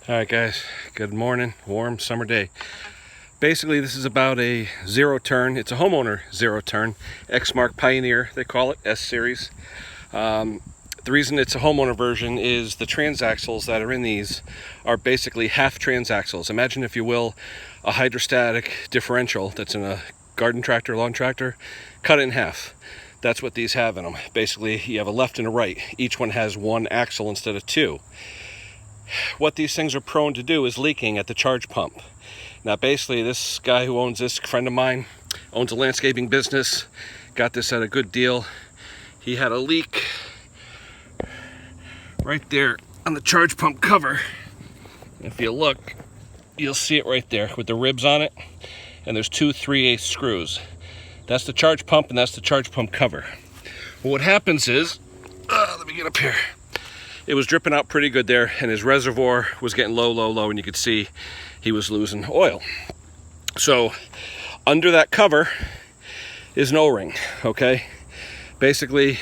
Alright guys, good morning, warm summer day. Basically this is about a zero turn. It's a homeowner zero turn. Exmark Pioneer, they call it, S series. The reason it's a homeowner version is the transaxles that are in these are basically half transaxles. Imagine, if you will, a hydrostatic differential that's in a garden tractor, lawn tractor, cut it in half. That's what these have in them. Basically you have a left and a right. Each one has one axle instead of two. What these things are prone to do is leaking at the charge pump. Now basically this guy who owns this, friend of mine, owns a landscaping business, got this at a good deal. He had a leak right there on the charge pump cover. If you look, you'll see it right there with the ribs on it, and there's two 3/8 screws. That's the charge pump and that's the charge pump cover. Well, what happens is, let me get up here. It was dripping out pretty good there, and his reservoir was getting low, and you could see he was losing oil. So under that cover is an O-ring, okay? Basically,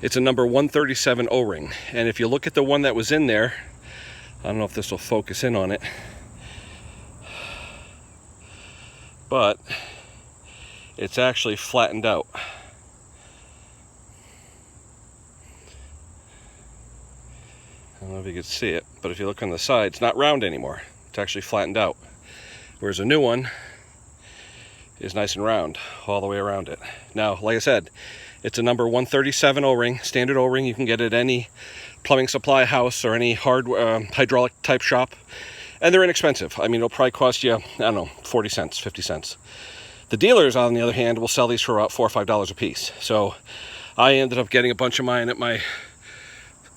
it's a number 137 O-ring. And if you look at the one that was in there, I don't know if this will focus in on it, but it's actually flattened out. I don't know if you can see it, but if you look on the side, it's not round anymore. It's actually flattened out. Whereas a new one is nice and round all the way around it. Now, like I said, it's a number 137 O-ring, standard O-ring. You can get it at any plumbing supply house or any hydraulic type shop. And they're inexpensive. I mean, it'll probably cost you, I don't know, 40 cents, 50 cents. The dealers, on the other hand, will sell these for about $4 or $5 a piece. So I ended up getting a bunch of mine at my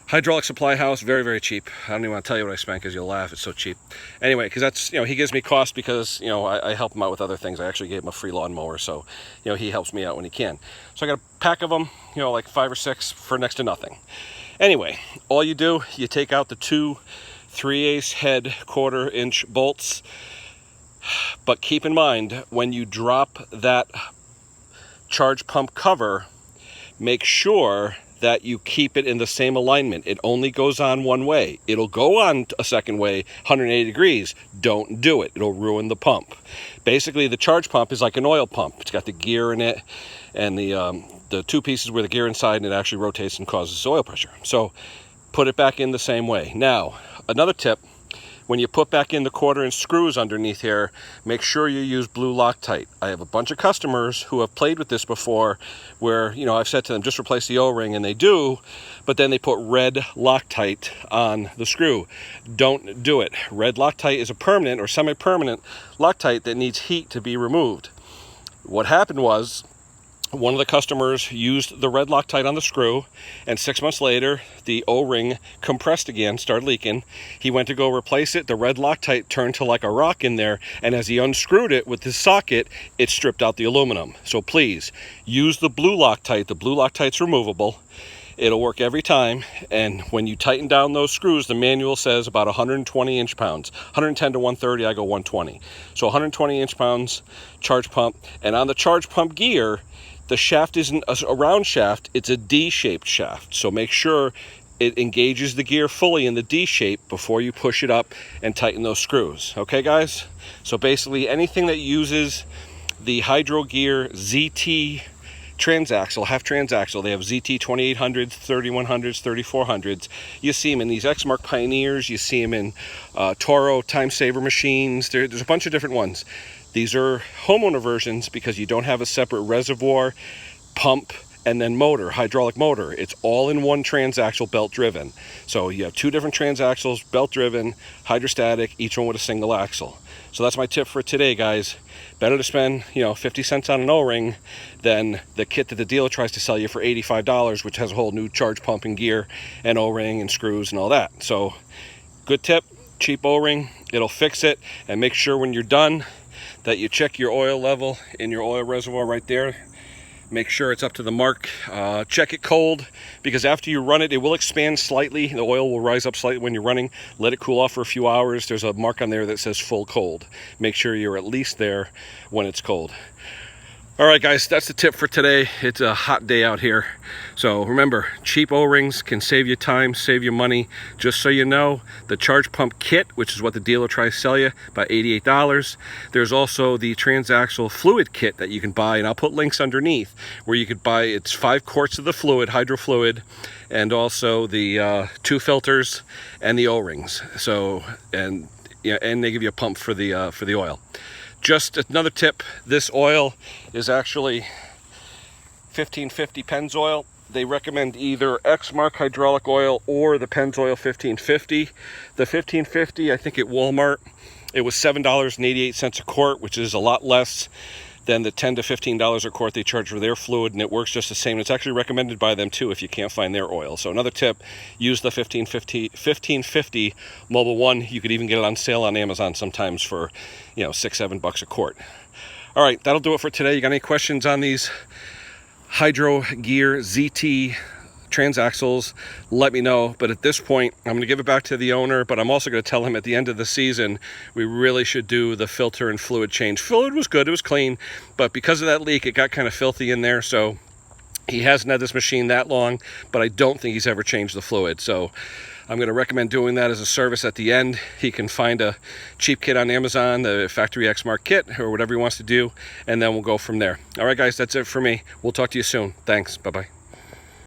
hydraulic supply house, very cheap. I don't even want to tell you what I spent because you'll laugh. It's so cheap. Anyway, because that's, he gives me cost because, I help him out with other things. I actually gave him a free lawnmower, so, he helps me out when he can. So I got a pack of them, like 5 or 6 for next to nothing. Anyway, all you do, you take out the two 3/8 head 1/4 inch bolts. But keep in mind, when you drop that charge pump cover, make sure that you keep it in the same alignment. It only goes on one way. It'll go on a second way, 180 degrees. Don't do it. It'll ruin the pump. Basically, the charge pump is like an oil pump. It's got the gear in it, and the two pieces where the gear inside, and it actually rotates and causes oil pressure. So put it back in the same way. Now, another tip, when you put back in the 1/4 inch screws underneath here, make sure you use blue Loctite. I have a bunch of customers who have played with this before where, I've said to them, just replace the O-ring, and they do, but then they put red Loctite on the screw. Don't do it. Red Loctite is a permanent or semi-permanent Loctite that needs heat to be removed. What happened was, one of the customers used the red Loctite on the screw, and 6 months later, the O-ring compressed again, started leaking. He went to go replace it. The red Loctite turned to like a rock in there, and as he unscrewed it with his socket, it stripped out the aluminum. So please, use the blue Loctite. The blue Loctite's removable. It'll work every time, and when you tighten down those screws, the manual says about 120 inch-pounds. 110 to 130, I go 120. So 120 inch-pounds charge pump, and on the charge pump gear, the shaft isn't a round shaft, it's a D-shaped shaft. So make sure it engages the gear fully in the D shape before you push it up and tighten those screws. Okay, guys? So basically anything that uses the Hydro Gear ZT transaxle, half transaxle, they have ZT 2800s, 3100s, 3400s. You see them in these Exmark Pioneers, you see them in Toro time saver machines. There's a bunch of different ones. These are homeowner versions because you don't have a separate reservoir, pump, and then motor, hydraulic motor. It's all in one transaxle, belt driven. So you have 2 different transaxles, belt driven, hydrostatic, each one with a single axle. So that's my tip for today, guys. Better to spend, 50 cents on an O-ring than the kit that the dealer tries to sell you for $85, which has a whole new charge pump and gear and O-ring and screws and all that. So good tip, cheap O-ring, it'll fix it. And make sure when you're done that you check your oil level in your oil reservoir right there. Make sure it's up to the mark. Check it cold, because after you run it, it will expand slightly. The oil will rise up slightly when you're running. Let it cool off for a few hours. There's a mark on there that says full cold. Make sure you're at least there when it's cold. All right, guys, that's the tip for today. It's a hot day out here. So remember, cheap O-rings can save you time, save you money. Just so you know, the charge pump kit, which is what the dealer tries to sell you, about $88. There's also the transaxle fluid kit that you can buy, and I'll put links underneath where you could buy. It's 5 quarts of the fluid, hydro fluid, and also the 2 filters and the O-rings. So, and they give you a pump for the oil. Just another tip, this oil is actually 1550 Pennzoil. They recommend either Exmark hydraulic oil or the Pennzoil 1550. The 1550, I think at Walmart, it was $7.88 a quart, which is a lot less than the $10 to $15 a quart they charge for their fluid, and it works just the same. It's actually recommended by them too if you can't find their oil. So another tip, use the 1550 Mobile One. You could even get it on sale on Amazon sometimes for, $6-7 a quart. All right, that'll do it for today. You got any questions on these Hydro Gear ZT transaxles, let me know. But at this point, I'm going to give it back to the owner, but I'm also going to tell him at the end of the season we really should do the filter and fluid change. Fluid was good, it was clean, but because of that leak, it got kind of filthy in there. So he hasn't had this machine that long, but I don't think he's ever changed the fluid. So I'm going to recommend doing that as a service at the end. He can find a cheap kit on Amazon, the factory Exmark kit, or whatever he wants to do, and then we'll go from there. All right, guys, that's it for me. We'll talk to you soon. Thanks. Bye-bye.